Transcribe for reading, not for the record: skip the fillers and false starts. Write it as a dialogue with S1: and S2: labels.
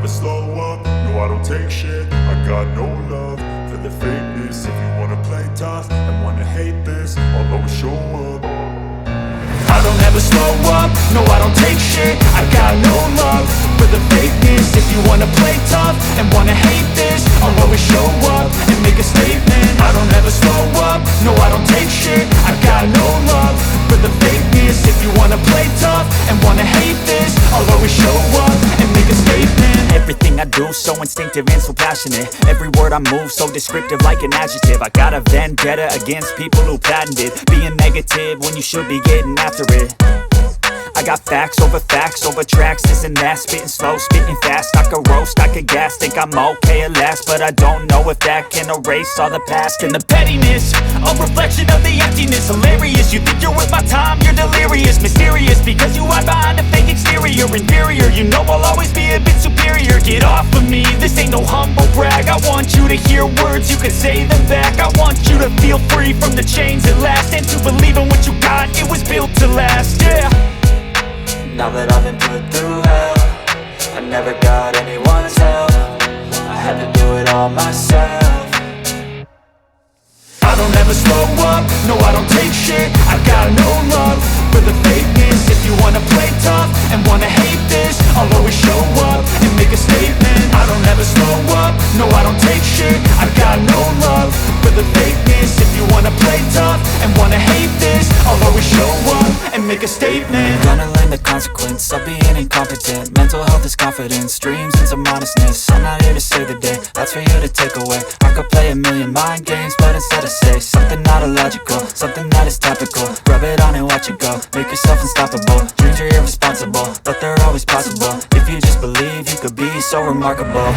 S1: slow up, no I don't take shit. I got no love for the fakeness. If you wanna play tough and wanna hate this, I'll always show up. I don't ever slow up, no I don't take shit. I got no love for the fakeness. If you wanna play tough and wanna hate this, I'll always show up and make a statement. I don't ever slow up, no I don't take shit. I got no love for the fakeness. If you wanna play tough and wanna hate this, I'll always show up and make a statement.
S2: Everything I do so instinctive and so passionate. Every word I move so descriptive like an adjective. I got a vendetta against people who patented being negative when you should be getting after it. I got facts over tracks, this and that. Spitting slow, spitting fast, I could roast, I could gas. Think I'm okay at last, but I don't know if that can erase all the past. And the pettiness, a reflection of the emptiness. Hilarious, you think you're worth my time, you're delirious. Mysterious, because you hide behind a fake exterior. Inferior, you know I'll always be a bit superior. Get off of me, this ain't no humble brag. I want you to hear words, you can say them back. I want you to feel free from the chains at last, and to believe in what you got, it was built to last, yeah.
S3: Now that I've been put through hell, I never got anyone's help. I had to do it all myself.
S1: I don't ever slow up, no I don't take shit. I got no love for the fakeness. If you wanna play tough and wanna hate this, I'll always show up and make a statement. I don't ever slow up, no I don't take shit. I got no love for the fakeness. If you wanna play tough and wanna hate this, I'll always show up and make a statement.
S3: Gonna learn the consequence of being incompetent. Mental health is confidence, dreams and some honestness. I'm not here to save the day, that's for you to take away. I could play a million mind games, but instead I say something not illogical, something that is topical. Rub it on and watch it go, make yourself unstoppable. Dreams are irresponsible, but they're always possible. If you just believe, you could be so remarkable.